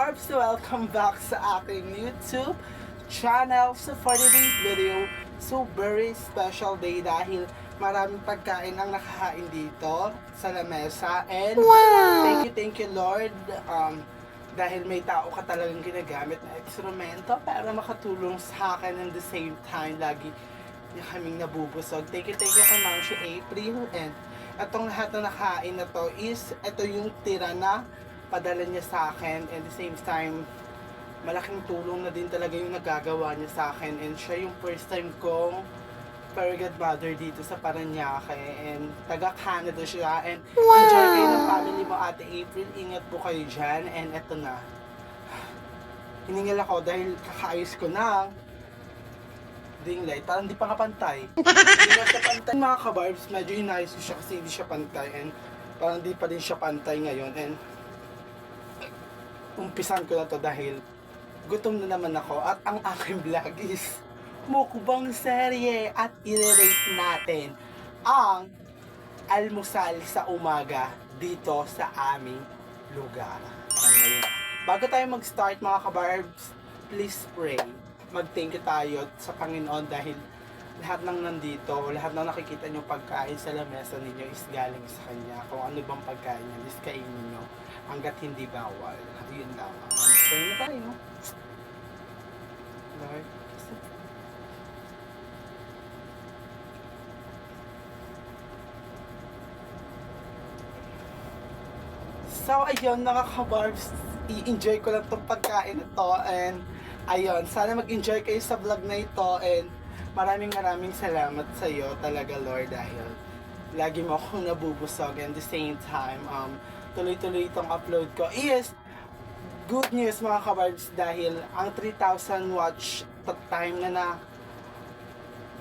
Barbs! Welcome back sa aking YouTube channel. So for today's video, so very special day dahil maraming pagkain ang nakahain dito sa lamesa. And thank you Lord, dahil may tao ka talagang ginagamit na instrumento para makatulong sa akin, and the same time lagi niya kaming nabubusog. Thank you kay Ma'am si April. And itong lahat na nakain na to is, ito yung tira na padala niya sa akin, and the same time malaking tulong na din talaga yung nagagawa niya sa akin, and siya yung first time kong fairy godmother dito sa Paranaque, and taga Canada siya. And enjoy kayo ng family mo, Ate April, ingat po kayo dyan. And eto na, hiningal ako dahil kakaayos ko ng ring light, parang hindi pa nga pantay. Hindi na siya pantay mga kabarbs, medyo inayos ko siya kasi hindi siya pantay, and parang hindi pa din siya pantay ngayon. And umpisan ko na to dahil gutom na naman ako, at ang aking vlog is mukbang serye, at i-rate natin ang almusal sa umaga dito sa aming lugar. Ngayon, bago tayo mag-start mga kabarbs, please pray. Mag-thank you tayo sa Panginoon dahil lahat ng nandito, lahat ng nakikita nyo pagkain sa lamesa ninyo is galing sa Kanya. Kung ano bang pagkain niya, is kainin nyo hanggat hindi bawal. Yun lang. Pray na tayo. Lord, so ayun mga kabarbs, i-enjoy ko lang itong pagkain ito, and ayun, sana mag-enjoy kayo sa vlog na ito, and maraming salamat sa iyo talaga Lord, dahil lagi mo akong nabubusog, and the same time tuloy-tuloy itong upload ko. Yes, good news mga kabarbs, dahil ang 3,000 watch time na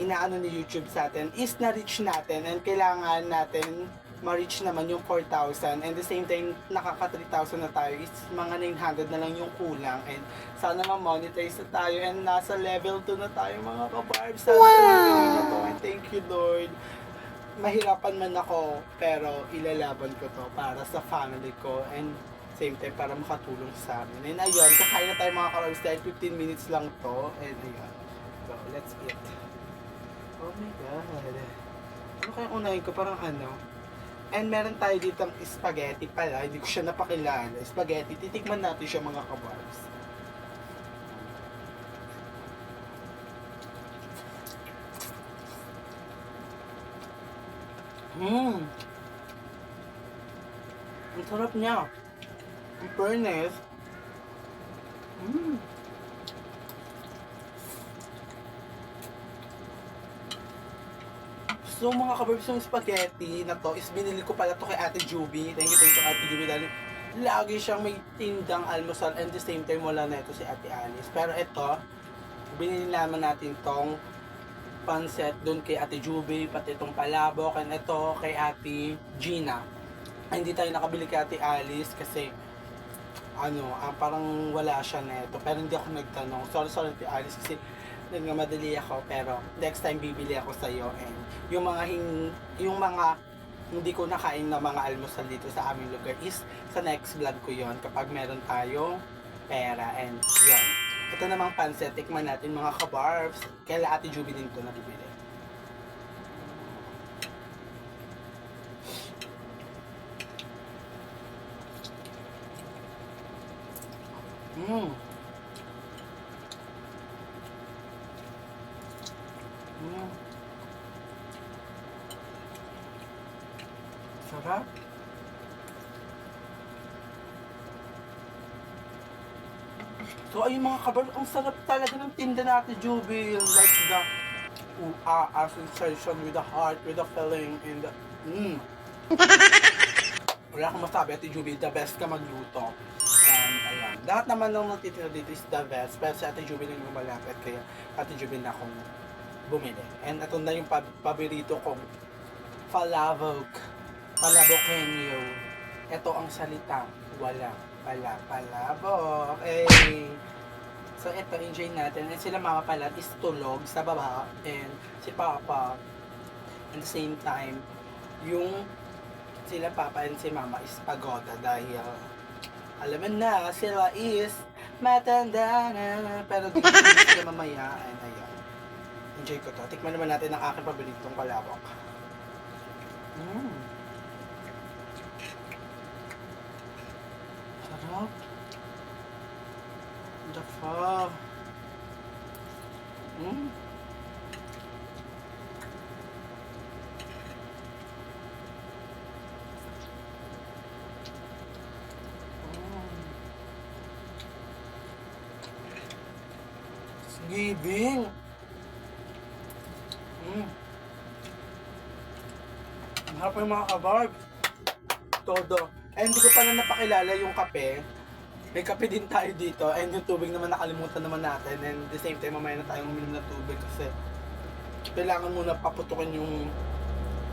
inaano ni YouTube sa atin is na-reach natin, and kailangan natin ma-reach naman yung 4,000, and the same time nakaka 3,000 na tayo, is mga 900 na lang yung kulang, and sana ma-monetize na tayo, and nasa level 2 na tayo mga kabarbs. Sana na to, and thank you Lord. Mahirapan man ako, pero ilalaban ko to para sa family ko, and same time para makatulong sa amin. And ayun, kakain na tayo mga kabarbs dahil 15 minutes lang to, and ayun, so let's eat. Oh my god, ano kaya unahin ko, parang ano. And meron tayo ditong spaghetti pala, hindi ko siya napakilala. Spaghetti, titikman natin siya mga kabarbs. Ang sarap niya. Ang fairness. So mga kabarbs, yung spaghetti na to is binili ko pala to kay Ate Juby. Thank you Ate Juby, dahil lagi siyang may tindang almusal, and the same time wala na ito si Ate Alice. Pero ito, binili naman natin tong pancet doon kay Ate Juby, pati itong palabok, and ito kay Ate Gina. Ay, hindi tayo nakabili kay Ate Alice kasi parang wala siya neto. Pero hindi ako nagtanong. Sorry Ate Alice kasi nagmamadali ako, pero next time bibili ako sa iyo. And yung mga hindi ko nakain na mga almusal dito sa aming lugar is sa next vlog ko yon kapag meron tayong pera. And yon, ito namang pancet, tikman natin mga kabarbs. Kaila Ate Juby din to nabibili. Sarap. So ayun mga kabarbs, ang sarap talaga ng tinda natin Juby, like the sensation with the heart, with the feeling, and the wala akong masabi, Ate Juby, the best ka magluto. And ayan, lahat naman nung natitira dito is the best, pero si Ate Juby lang yung malapit, kaya Ate Juby na akong bumili. And ito na yung paborito kong palabokenyo. Ito ang salita, walang palabok. So ito, enjoy natin. And sila mama pala is tulog sa baba, and si papa, at the same time, yung sila papa and si mama is pagoda dahil Alam mo na, sila is matanda na. Pero di ko sila mamaya. And ayun. Enjoy ko to. Tikman naman natin ang aking paboritong palabok. Sarap. Dafa. Giving. Ang harap yung mga kabarb. Todo. Eh, hindi ko pala napakilala yung kape. May kape din tayo dito. And yung tubig naman nakalimutan naman natin. And at the same time, mamaya na tayong uminom ng tubig kasi kailangan muna paputukin yung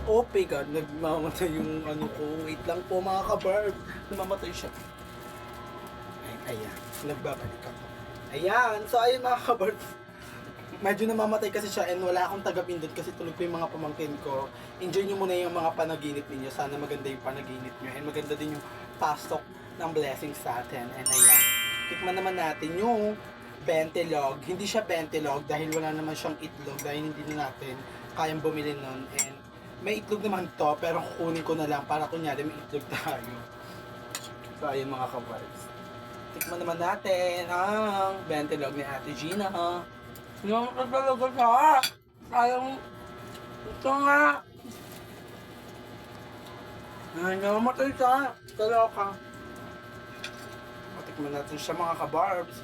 OP ka. Nagmamatay yung ano ko. Wait lang po mga kabarb. Namamatay siya. Ayan. Nagbabalik ako. Ayan. So, ayun mga kabarb. Medyo namamatay kasi siya and wala akong taga-pindot kasi tulog ko yung mga pamangkin ko. Enjoy nyo muna yung mga panaginip ninyo. Sana maganda yung panaginip nyo. And maganda din yung pasok ng blessings sa atin. And ayan. Tikman naman natin yung bentilog. Hindi siya bentilog dahil wala naman siyang itlog. Dahil hindi na natin kayang bumili nun. And may itlog naman to pero kukunin ko na lang para kunyari may itlog tayo. So ayun mga kabars. Tikman naman natin ang bentilog ni Ate Gina. Yung talaga siya. Sayang. Ito nga. Namatay siya. Kaloka. Patikman natin siya mga kabarbs.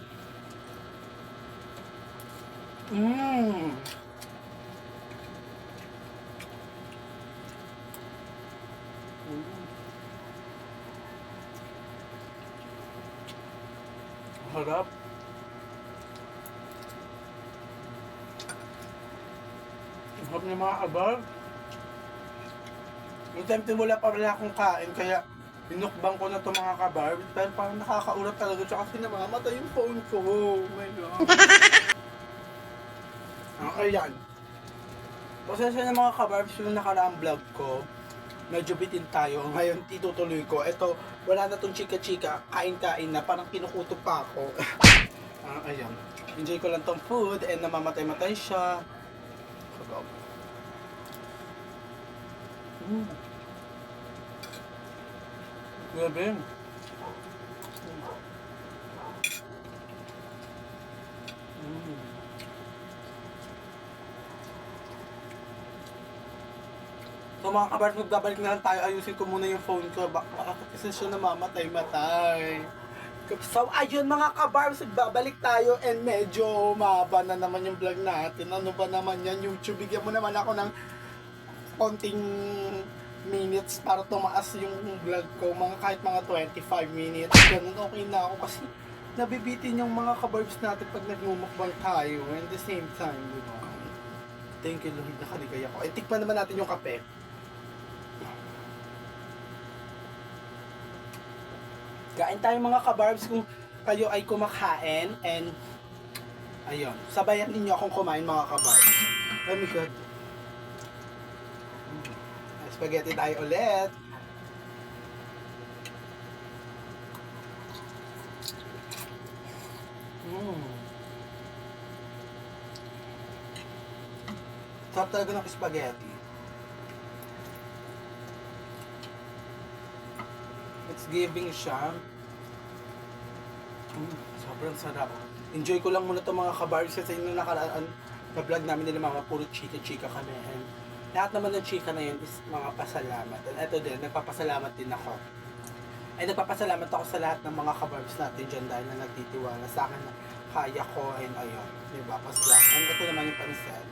Harap. Harap niya mga kabarbs. Yung time wala pa rin akong kain kaya binukbang ko na ito mga kabarbs. Pero parang nakakaurap talaga siya kasi namamatay yung phone ko. Oh my God. Ayan. Pasensya na mga kabarbs yung nakaraang vlog ko. Medyo bitin tayo. Ngayon itutuloy ko. Ito, wala na tong chika-chika. Kain-kain na. Parang kinukuto pa ako. Ayan. Enjoy ko lang tong food and namamatay-matay siya. Grabe. So mga kabars, magbabalik na lang tayo. Ayusin ko muna yung phone ko. Baka kasi siya namamatay-matay. So ayun mga kabars, magbabalik tayo and medyo mahaba na naman yung vlog natin. Ano ba naman yan? YouTube, bigyan mo naman ako ng konting minutes para tumaas yung vlog ko. Kahit mga 25 minutes. Ganun okay na ako kasi nabibitin yung mga kabarbs natin pag nagmumukbang tayo. And at the same time, you know, thank you Lord, nakaligay ako. E tikman naman natin yung kape. Kain tayo mga kabarbs kung kayo ay kumakain and ayun, sabayan ninyo akong kumain mga kabarbs. Oh my God. Spaghetti tayo ulit. Sarap talaga ng spaghetti. It's giving siya. Sobrang sarap. Enjoy ko lang muna itong mga kabarbs kasi yung nakaraan na vlog namin nila mga puro chika-chika kami. And lahat naman ng chika na yun is mga pasalamat. And ito din, nagpapasalamat din ako. Ay nagpapasalamat ako sa lahat ng mga kabarbs natin dyan dahil na nagtitiwala sa akin na kaya ko and ayun. Diba? Pasalamat. And ito naman yung pansit.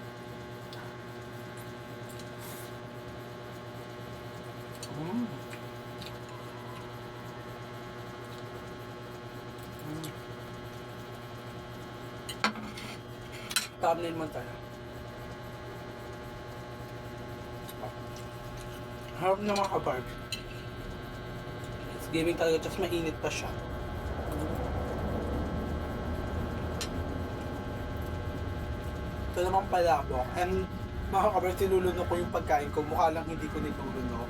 Thumbnail man tayo. Harap na mga kabarb. It's giving talaga, just mainit pa siya. Ito naman palabok. And mga kabarb, tinulunok ko yung pagkain ko. Mukha lang hindi ko nilulunok.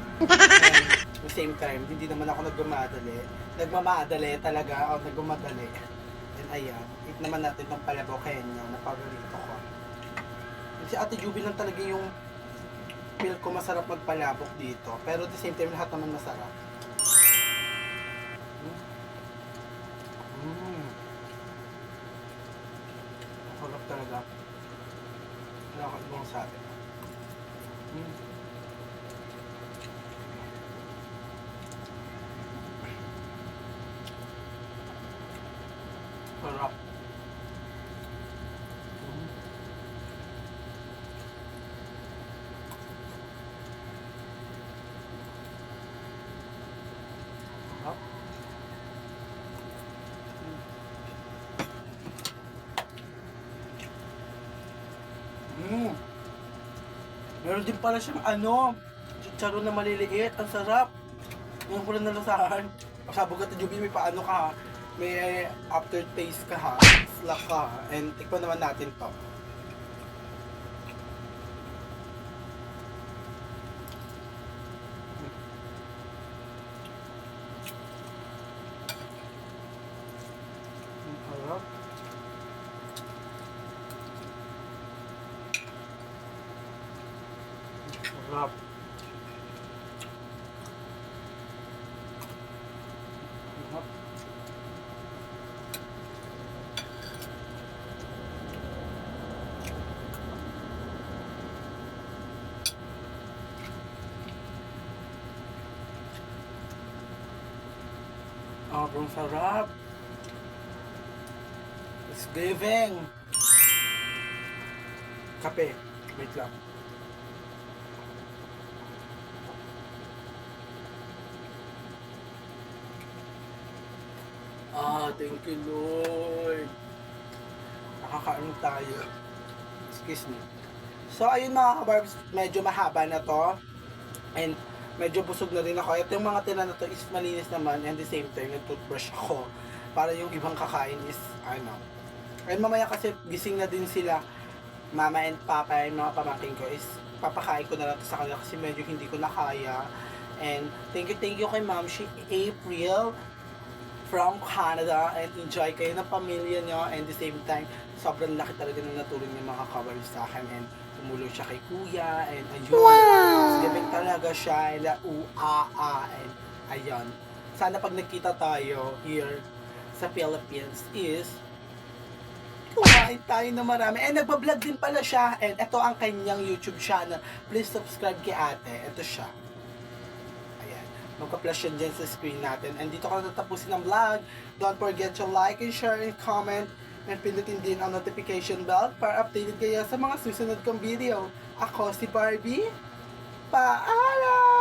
the same time, hindi naman ako nagmamadali talaga, o nagmamadali. And ayan, eat naman natin itong palabokenyo na paborito ko. Si Ate Juby lang talaga yung feel ko masarap magpalabok dito. Pero at the same time, lahat naman masarap. Masarap talaga. Wala ko ibang sabi. Sarap. Sarap. Meron din pala siyang chicharon na maliliit. Ang sarap. Yung ko lang nalasahan. Pasabog ka, Juby, may paano ka. May aftertaste ka ha. Slack ka ha. And tikpan naman natin to. Ang sarap. Sarap. Sobrang sarap. It's giving. Kape. Wait lang. Thank you, Lord. Nakakain tayo. Excuse me. So, ayun mga kabarbs, medyo mahaba na to. And medyo busog na rin ako. Ito yung mga tira na to is malinis naman. And the same time, nag-toothbrush ako. Para yung ibang kakain is, And mamaya kasi gising na din sila. Mama and Papa, yung mga pamangkin ko is papakain ko na lang sa kanila kasi medyo hindi ko na kaya. And thank you kay Ma'am April from Canada, and enjoy kayo ng pamilya nyo, and the same time, sobrang laki talaga ng natulong yung mga kabarbs sa akin, and tumulong siya kay Kuya, and ayun, gabing talaga siya, and and ayun, sana pag nagkita tayo here sa Philippines is kumain tayo na marami, and nagbablog din pala siya, and ito ang kanyang YouTube channel, please subscribe kay ate, ito siya. Magka-flash yan dyan sa screen natin. And dito ko na tatapusin ang vlog. Don't forget to like and share and comment. And pindutin din ang notification bell para updated kayo sa mga susunod kong video. Ako si Barbie. Paalam!